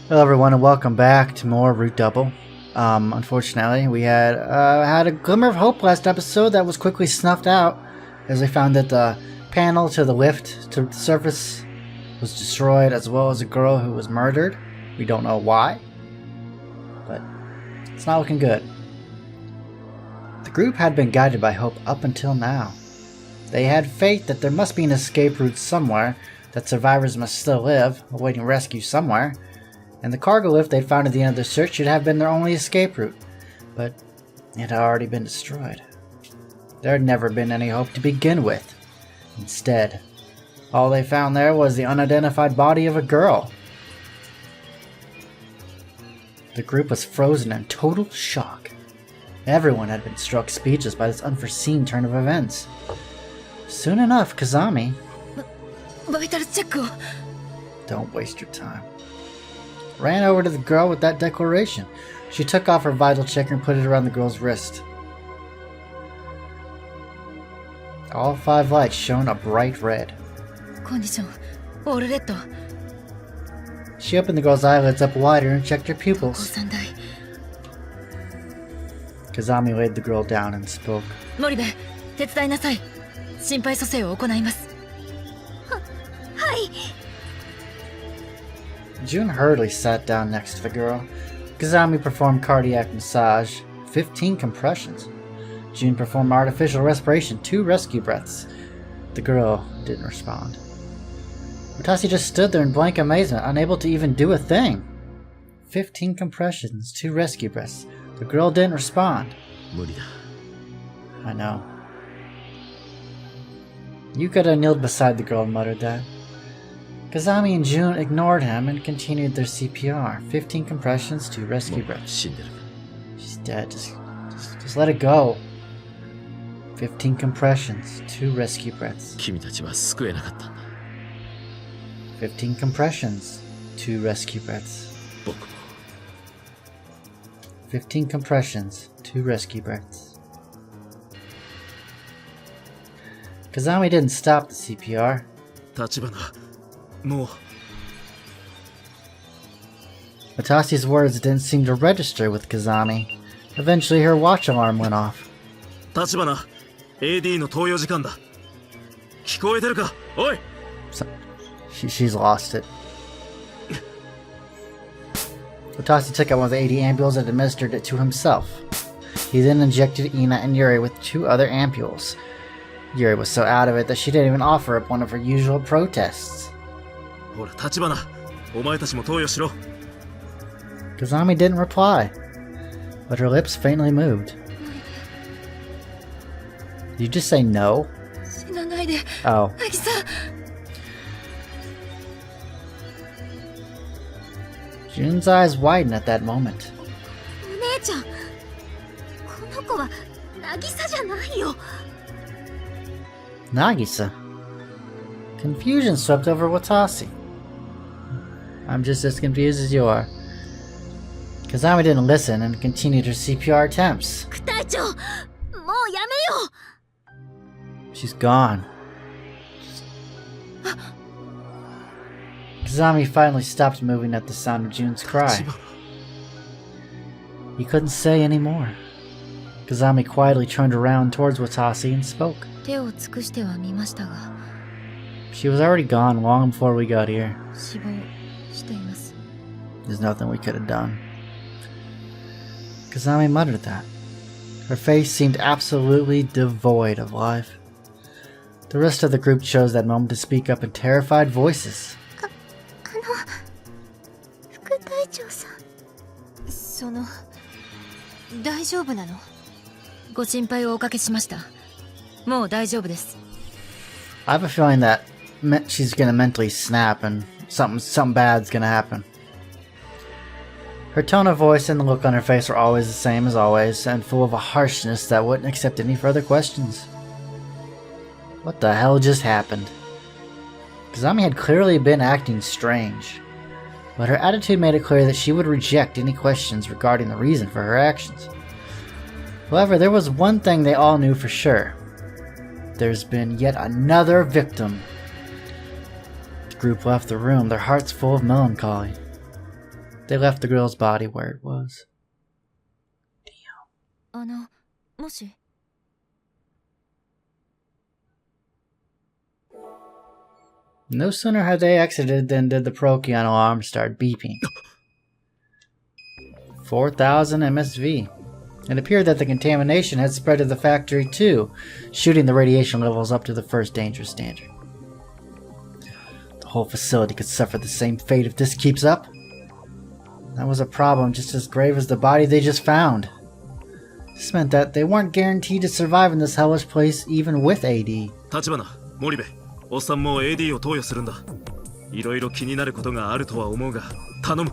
Hello everyone and welcome back to more Root Double. Unfortunately, we had a glimmer of hope last episode that was quickly snuffed out as we found that the panel to the lift to the surface was destroyed, as well as a girl who was murdered. We don't know why, but it's not looking good. The group had been guided by hope up until now. They had faith that there must be an escape route somewhere, that survivors must still live, awaiting rescue somewhere, and the cargo lift they'd found at the end of their search should have been their only escape route, but it had already been destroyed. There had never been any hope to begin with. Instead, all they found there was the unidentified body of a girl. The group was frozen in total shock. Everyone had been struck speechless by this unforeseen turn of events. Soon enough, Kazami... Don't waste your time. Ran over to the girl with that declaration. She took off her vital checker and put it around the girl's wrist. All 5 lights shone a bright red. She opened the girl's eyelids up wider and checked her pupils. Kazami laid the girl down and spoke. June hurriedly sat down next to the girl. Kazami performed cardiac massage, 15 compressions. June performed artificial respiration, 2 rescue breaths. The girl didn't respond. Utasi just stood there in blank amazement, unable to even do a thing. 15 compressions, 2 rescue breaths. The girl didn't respond. I know. You could have kneeled beside the girl and muttered that. Kazami and June ignored him and continued their CPR. 15 compressions, 2 rescue breaths. She's dead. Just let it go. 15 compressions, 2 rescue breaths. 15 compressions, 2 rescue breaths. 15 compressions, 2 rescue breaths. Kazami didn't stop the CPR. Utasi's words didn't seem to register with Kazami. Eventually her watch alarm went off. She's lost it. Utasi took out one of the AD ampules and administered it to himself. He then injected Ina and Yuri with 2 other ampules. Yuri was so out of it that she didn't even offer up one of her usual protests. Kazami didn't reply, but her lips faintly moved. Did you just say no? Oh. June's eyes widened at that moment. Nagisa? Confusion swept over Watasi. I'm just as confused as you are. Kazami didn't listen and continued her CPR attempts. She's gone. Kazami finally stopped moving at the sound of June's cry. He couldn't say any more. Kazami quietly turned around towards Watasi and spoke. She was already gone long before we got here. There's nothing we could have done. Kazami muttered that. Her face seemed absolutely devoid of life. The rest of the group chose that moment to speak up in terrified voices. I have a feeling that she's gonna mentally snap and something bad's gonna happen. Her tone of voice and the look on her face were always the same as always, and full of a harshness that wouldn't accept any further questions. What the hell just happened? Kazami had clearly been acting strange, but her attitude made it clear that she would reject any questions regarding the reason for her actions. However, there was one thing they all knew for sure. There's been yet another victim. The group left the room, their hearts full of melancholy. They left the girl's body where it was. Damn. もし No sooner had they exited than did the Procyon alarm start beeping. 4,000 MSV. It appeared that the contamination had spread to the factory too, shooting the radiation levels up to the first dangerous standard. The whole facility could suffer the same fate if this keeps up. That was a problem just as grave as the body they just found. This meant that they weren't guaranteed to survive in this hellish place even with AD. 立花、森部、おっさんも AD を投与するんだ。いろいろ気になることがあるとは思うが、頼む。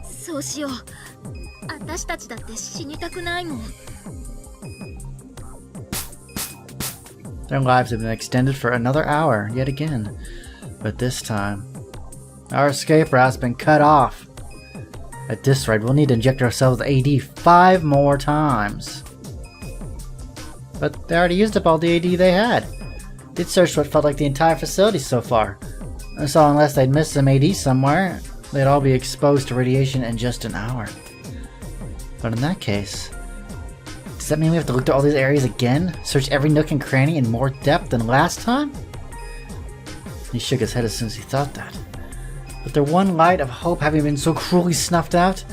そうしよう。私たちだって死にたくないもん。Their lives have been extended for another hour, yet again. But this time, our escape route's been cut off. At this rate, we'll need to inject ourselves with AD 5 more times. But they already used up all the AD they had. They'd searched what felt like the entire facility so far. So unless they'd missed some AD somewhere, they'd all be exposed to radiation in just an hour. But in that case, does that mean we have to look through all these areas again? Search every nook and cranny in more depth than last time? He shook his head as soon as he thought that. With their one light of hope having been so cruelly snuffed out,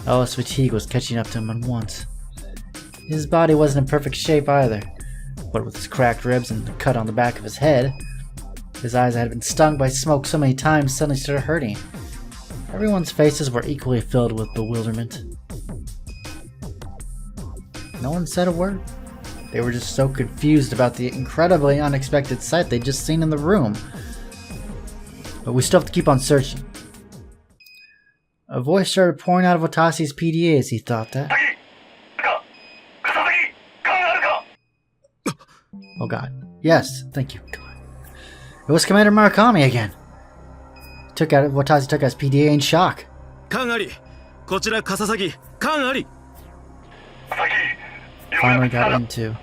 Ella's fatigue was catching up to him at once. His body wasn't in perfect shape either. What with his cracked ribs and the cut on the back of his head, his eyes that had been stung by smoke so many times suddenly started hurting. Everyone's faces were equally filled with bewilderment. No one said a word. They were just so confused about the incredibly unexpected sight they'd just seen in the room. But we still have to keep on searching. A voice started pouring out of Watasi's PDA as he thought that. Oh god. Yes, thank you. God. It was Commander Murakami again. Watasi took out his PDA in shock. Finally got into.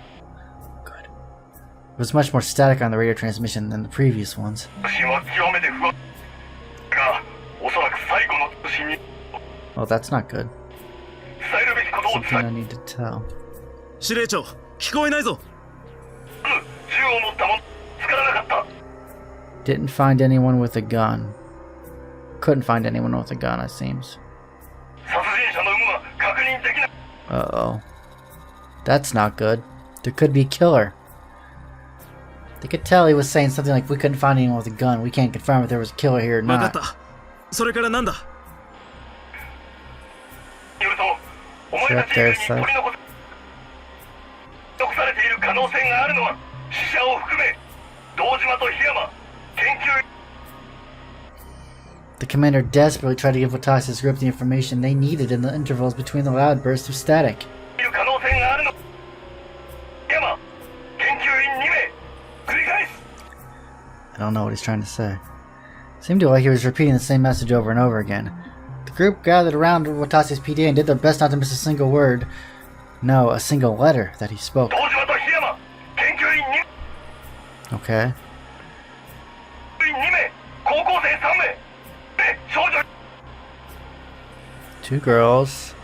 Good. It was much more static on the radio transmission than the previous ones. Well, that's not good. Something I need to tell. Didn't find anyone with a gun. Couldn't find anyone with a gun, it seems. Uh-oh. That's not good. There could be a killer. They could tell he was saying something like, we couldn't find anyone with a gun. We can't confirm if there was a killer here or not. Up there, so. The commander desperately tried to give Watasi's group the information they needed in the intervals between the loud bursts of static. I don't know what he's trying to say. Seemed to like he was repeating the same message over and over again. The group gathered around Watasi's PDA and did their best not to miss a single word. No, a single letter that he spoke. Okay. Two girls.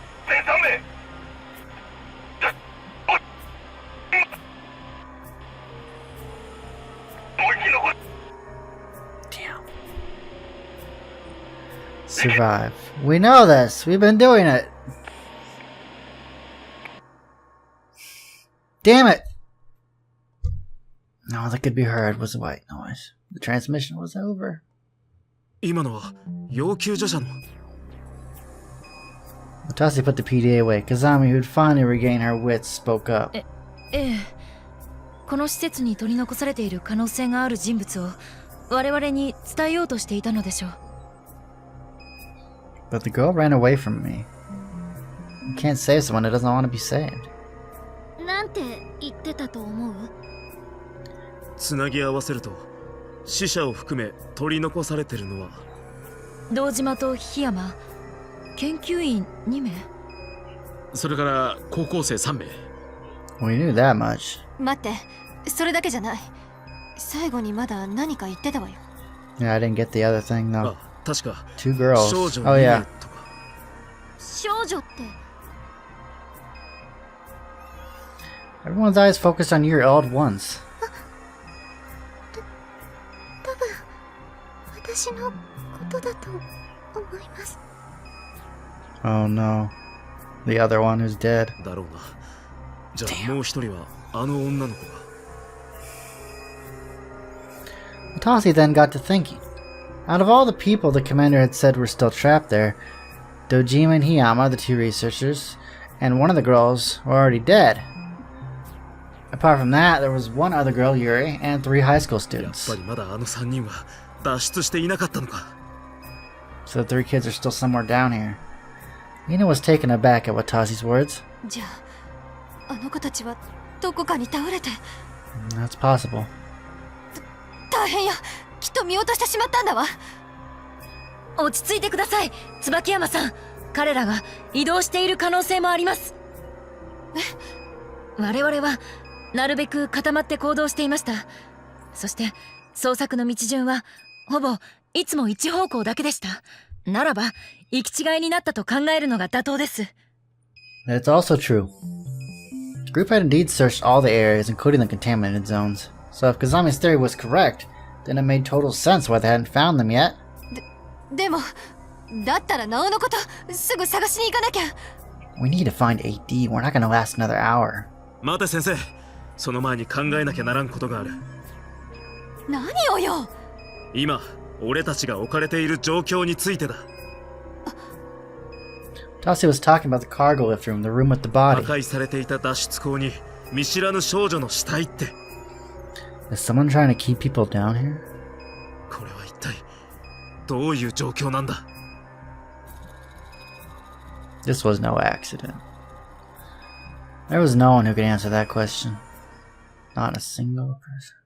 Damn. Survive. We know this. We've been doing it. Damn it. No, that could be heard was a white noise. The transmission was over. Watasi put the PDA away. Kazami, who'd finally regained her wits, spoke up. この施設に取り残されている可能性がある人物を我々に伝えようとしていたのでしょう。But the girl ran away from me. You can't save someone that doesn't want to be saved. なんて言ってたと思う？つなぎ合わせると死者を含め取り残されてるのは堂島と檜山、研究員2名、それから高校生3名。We knew that much. 待って、それだけじゃない。最後にまだ何か言ってたわよ。Yeah, I didn't get the other thing though. 確か Two girls. 少女 Oh 2 yeah. 名とか。少女って Everyone's eyes focused on your old ones. 多分私のことだと思います。 Oh no. The other one who's dead. だろうな。じゃあもう一人はあの女の子が。Tasi then got to thinking. Out of all the people the commander had said were still trapped there, Dojima and Hiyama, the two researchers, and one of the girls were already dead. Apart from that, there was one other girl, Yuri, and 3 high school やっ students. ぱりまだあの3人は脱出していなかったのか。 So the 3 kids are still somewhere down here. Ina was taken aback at Watazi's words. じゃああの子たちはどこかに倒れて。 That's possible. 大変や、きっと見落としてしまったんだわ。落ち着いてください、椿山さん。彼らが移動している可能性もあります。我々はなるべく固まって行動していました。そして捜索の道順はほぼいつも一方向だけでした。ならば行き違いになったと考えるのが妥当です。 That's also true. The group had indeed searched all the areas, including the contaminated zones. So if Kazami's theory was correct, then it made total sense why they hadn't found them yet. でもだったらなおのことすぐ探しに行かなきゃ。 We need to find AD. We're not going to last another hour. 待て先生、その前に考えなきゃならんことがある。何をよ。今俺たちが置かれている状況についてだ。 Tasi was talking about the cargo lift room, the room with the 破 body. 壊されていた脱出口に見知らぬ少女の死体って。 Is someone trying to keep people down here? これは一体どういう状況なんだ。 This was no accident. There was no one who could answer that question. Not a single person.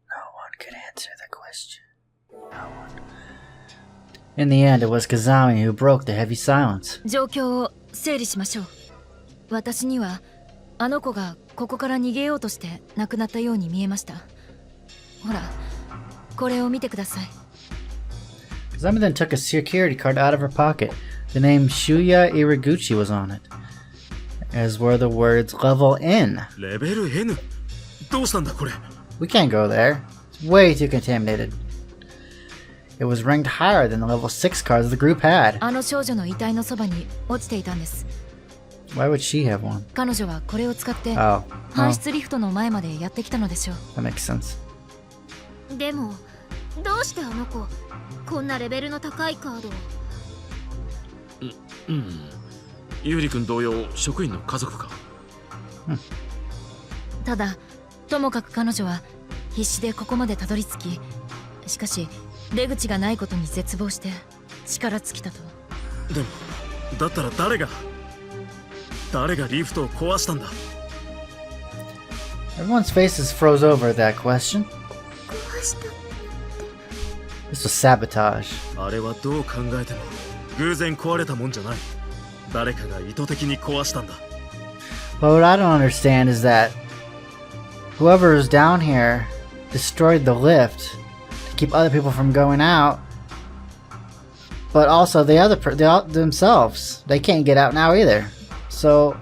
No one could answer the question. No one. In the end, it was Kazami who broke the heavy silence. 状況を整理しましょう。私にはあの子がここから逃げようとして亡くなったように見えました。ほら、これを見てください。 Kazami then took a security card out of her pocket. The name Shuya Iraguchi was on it, as were the words level N. レベル N？ どうしたんだこれ。 We can't go there. It's way too contaminated. It was ranked higher than the level 6 cards the group had. あの少女の遺体のそばに落ちていたんです。 Why would she have one? 彼女はこれを使って Oh, 搬出リフトの前までやってきたのでしょう。 that makes sense. でもどうしてあの子こんなレベルの高いカードを。ゆうりくん同様職員の家族か。ただともかく彼女は必死でここまでたどり着き、しかし出口がないことに絶望して力尽きたと。でもだったら誰がリフトを壊したんだ。 Everyone's faces froze over at that question. 壊した。 This was sabotage. あれはどう考えても偶然壊れたもんじゃない。誰かが意図的に壊したんだ。 But what I don't understand is that whoever is down here destroyed the lift to keep other people from going out, but also themselves. They can't get out now either. So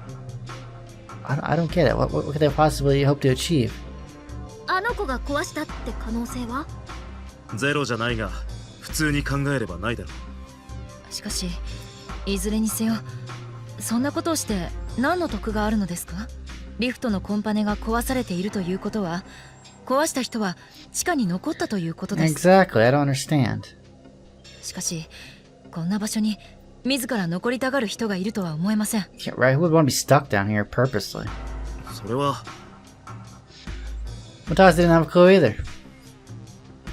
I don't get it. What could they possibly hope to achieve? あの子が壊したって可能性は。ゼロじゃないが普通に考えればないだろう。しかしいずれにせよそんなことをして何の得があるのですか。リフトのコンパネが壊されているということは壊した人は地下に残ったということです。 Exactly. I don't understand. しかしこんな場所に自ら残りたがる人がいるとは思えません。 Yeah, right? Who would want to be stuck down here purposely? それは Mataz didn't have a clue either.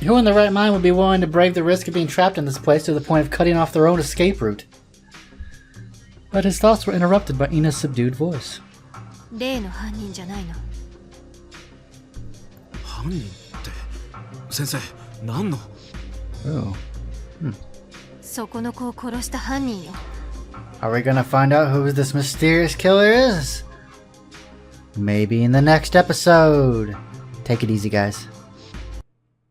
Who in their right mind would be willing to brave the risk of being trapped in this place to the point of cutting off their own escape route? But his thoughts were interrupted by Ina's subdued voice. 例の犯人じゃないの。犯人って先生何の。 Oh. そこの子を殺した犯人よ。 Are we gonna find out who this mysterious killer is? Maybe in the next episode. Take it easy, guys.